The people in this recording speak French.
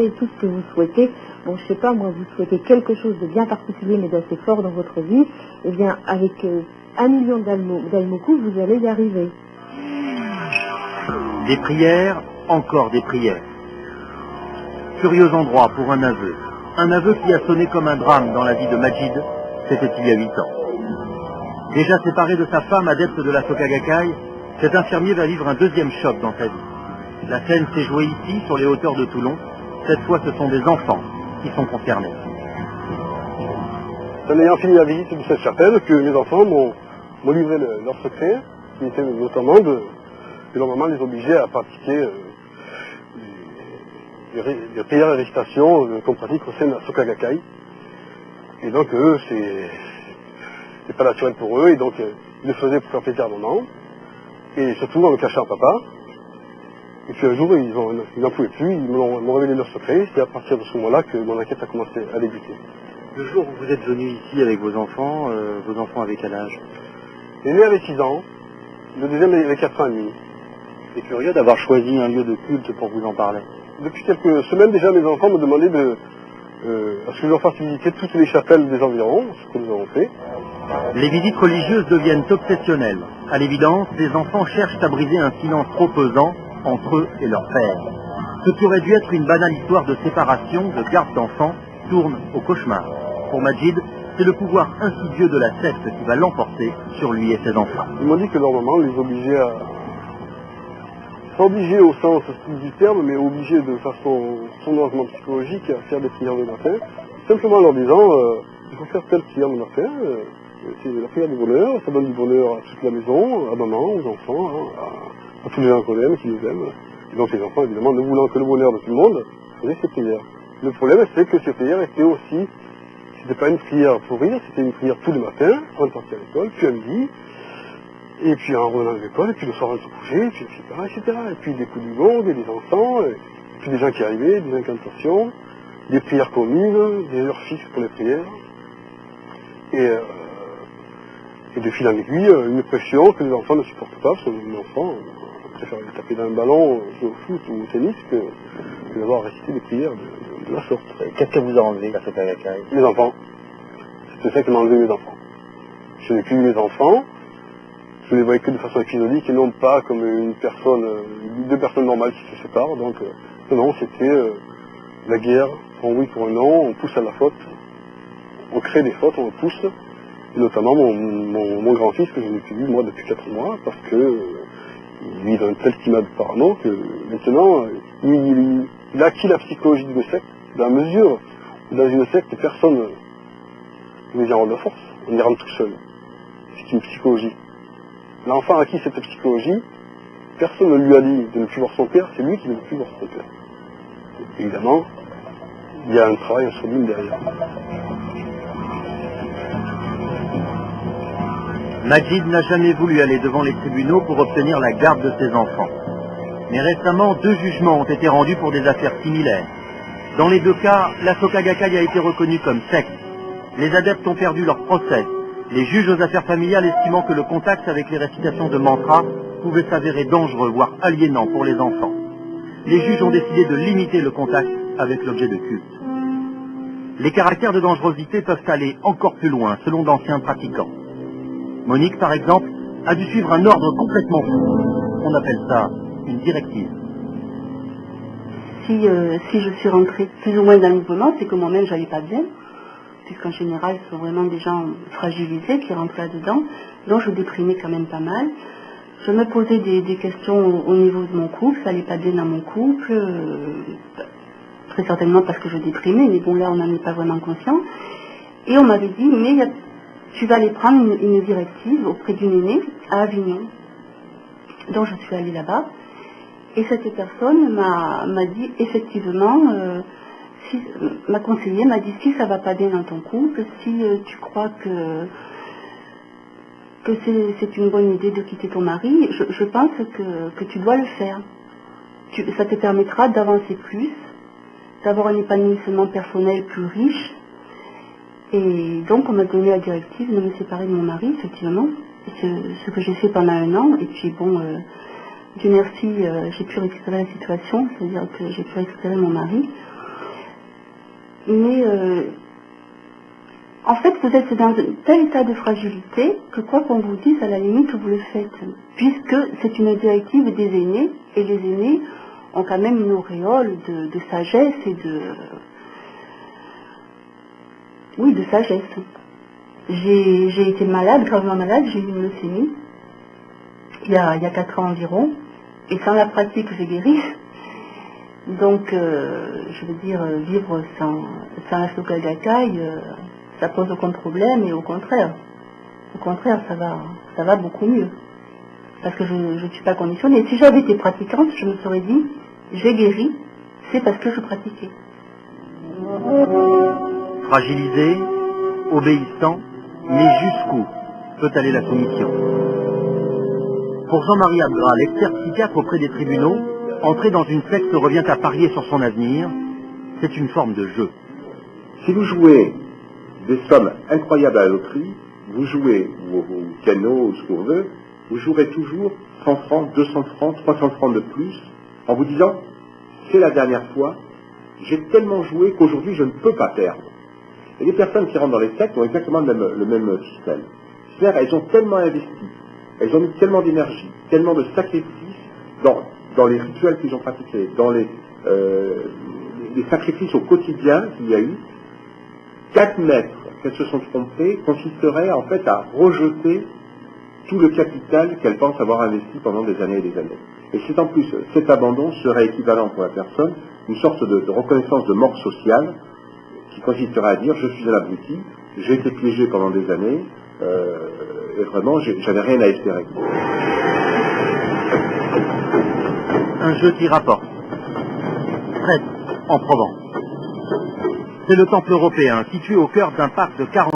Et tout ce que vous souhaitez, bon je sais pas moi, vous souhaitez quelque chose de bien particulier mais d'assez fort dans votre vie, eh bien avec 1 million d'Aïmoku, vous allez y arriver. Des prières, encore des prières. Curieux endroit pour un aveu. Un aveu qui a sonné comme un drame dans la vie de Majid, c'était il y a 8 ans. Déjà séparé de sa femme adepte de la Soka Gakkai, cet infirmier va vivre un deuxième choc dans sa vie. La scène s'est jouée ici, sur les hauteurs de Toulon. Cette fois, ce sont des enfants qui sont concernés. En ayant fini la visite de cette chapelle, que mes enfants m'ont livré leur secret, qui était notamment de leur maman les obligeait à pratiquer les prières et récitations qu'on pratique au sein de la Soka Gakkai. Et donc, eux, c'est pas naturel pour eux, et donc ils le faisaient pour faire plaisir à maman, et surtout en le cachant à papa. Et puis un jour, ils n'en pouvaient plus, ils m'ont révélé leur secret. C'est à partir de ce moment-là que mon enquête a commencé à débuter. Le jour où vous êtes venu ici avec vos enfants avaient quel âge? L'aîné avait 6 ans, le deuxième avait 4 ans et demi. C'est curieux d'avoir choisi un lieu de culte pour vous en parler. Depuis quelques semaines déjà, mes enfants me demandaient à ce que je leur fasse visiter toutes les chapelles des environs, ce que nous avons fait. Les visites religieuses deviennent obsessionnelles. À l'évidence, les enfants cherchent à briser un silence trop pesant entre eux et leur père. Ce qui aurait dû être une banale histoire de séparation, de garde d'enfants, tourne au cauchemar. Pour Majid, c'est le pouvoir insidieux de la secte qui va l'emporter sur lui et ses enfants. Ils m'ont dit que leur maman les obligeait pas obligés au sens du terme, mais obligés de façon sournoisement psychologique à faire des prières le matin, simplement en leur disant il faut faire telle prière le matin, c'est la prière du bonheur, ça donne du bonheur à toute la maison, à maman, aux enfants, à tous les gens qu'on aime, qui nous aiment. Et donc les enfants, évidemment, ne voulant que le bonheur de tout le monde, faisaient ces prières. Le problème, c'est que ces prières étaient aussi, c'était pas une prière pour rire, c'était une prière tous les matins, en partant à l'école, puis à midi, et puis en revenant de l'école, et puis le soir en se coucher, et puis etc. Et puis des coups du gong, et des enfants, et puis des gens qui arrivaient, des incantations, des prières communes, des heures fixes pour les prières. Et de fil en aiguille, une pression que les enfants ne supportent pas, parce que les enfants préfèrent les taper dans un ballon, jouer au foot ou au tennis, que d'avoir récité des prières de la sorte. Qu'est-ce que vous a enlevé à cette Gakkai? Mes enfants. C'est ça qui m'a enlevé mes enfants. Je n'ai plus mes enfants. Je les voyais que de façon épisodique et non pas comme deux personnes normales qui se séparent. Donc, non, c'était la guerre, en oui pour un non, on pousse à la faute, on crée des fautes, on pousse. Et notamment mon grand-fils que je n'ai plus vu moi depuis 4 mois parce que il est un tel climat de parano que maintenant il a acquis la psychologie d'une secte dans la mesure où dans une secte personne ne vient en de force, on y rentre tout seul. C'est une psychologie. L'enfant a acquis cette psychologie, personne ne lui a dit de ne plus voir son père, c'est lui qui ne veut plus voir son père. Et évidemment, il y a un travail insolite derrière. Majid n'a jamais voulu aller devant les tribunaux pour obtenir la garde de ses enfants. Mais récemment, 2 jugements ont été rendus pour des affaires similaires. Dans les 2 cas, la Soka Gakkai a été reconnue comme secte. Les adeptes ont perdu leur procès. Les juges aux affaires familiales estimant que le contact avec les récitations de mantras pouvait s'avérer dangereux, voire aliénant pour les enfants. Les juges ont décidé de limiter le contact avec l'objet de culte. Les caractères de dangerosité peuvent aller encore plus loin, selon d'anciens pratiquants. Monique, par exemple, a dû suivre un ordre complètement fou. On appelle ça une directive. Si je suis rentrée plus ou moins dans le mouvement, c'est que moi-même j'allais pas bien, puisqu'en général ce sont vraiment des gens fragilisés qui rentrent là-dedans, donc je déprimais quand même pas mal. Je me posais des questions au niveau de mon couple, ça allait pas bien dans mon couple, très certainement parce que je déprimais, mais bon là on n'en est pas vraiment conscient. Et on m'avait dit, mais tu vas aller prendre une directive auprès d'une aînée à Avignon. Donc je suis allée là-bas, et cette personne m'a dit effectivement, m'a conseillé, m'a dit si ça va pas bien dans ton couple, si tu crois que c'est une bonne idée de quitter ton mari, je pense que tu dois le faire. Ça te permettra d'avancer plus, d'avoir un épanouissement personnel plus riche. Et donc on m'a donné la directive de me séparer de mon mari, effectivement, ce que j'ai fait pendant 1 an, et puis bon, Dieu merci, j'ai pu récupérer la situation, c'est-à-dire que j'ai pu récupérer mon mari. Mais en fait, vous êtes dans un tel état de fragilité que quoi qu'on vous dise, à la limite, vous le faites. Puisque c'est une directive des aînés, et les aînés ont quand même une auréole de sagesse et de sagesse. J'ai été malade, gravement malade, j'ai eu une leucémie, il y a 4 ans environ, et sans la pratique, j'ai guéri. Donc, je veux dire, vivre sans la Soka Gakkai, ça pose aucun problème, et au contraire, ça va beaucoup mieux. Parce que je ne suis pas conditionnée. Si j'avais été pratiquante, je me serais dit, j'ai guéri, c'est parce que je pratiquais. Fragilisé, obéissant, mais jusqu'où peut aller la soumission? Pour Jean-Marie Abgras, l'expert psychiatre auprès des tribunaux, entrer dans une secte revient à parier sur son avenir. C'est une forme de jeu. Si vous jouez des sommes incroyables à la loterie, vous jouez au piano ou ce que vous voulez, vous jouerez toujours 100 francs, 200 francs, 300 francs de plus, en vous disant, c'est la dernière fois, j'ai tellement joué qu'aujourd'hui je ne peux pas perdre. Et les personnes qui rentrent dans les sectes ont exactement le même système. C'est-à-dire, elles ont tellement investi, elles ont mis tellement d'énergie, tellement de sacrifices dans les rituels qu'ils ont pratiqués, dans les sacrifices au quotidien qu'il y a eu, qu'admettre qu'elles se sont trompées consisterait en fait à rejeter tout le capital qu'elles pensent avoir investi pendant des années et des années. Et c'est en plus, cet abandon serait équivalent pour la personne une sorte de reconnaissance de mort sociale qui consisterait à dire je suis un abruti, j'ai été piégé pendant des années et vraiment j'avais rien à espérer. Un jeu qui rapporte. Trèves, en Provence. C'est le temple européen, situé au cœur d'un parc de 40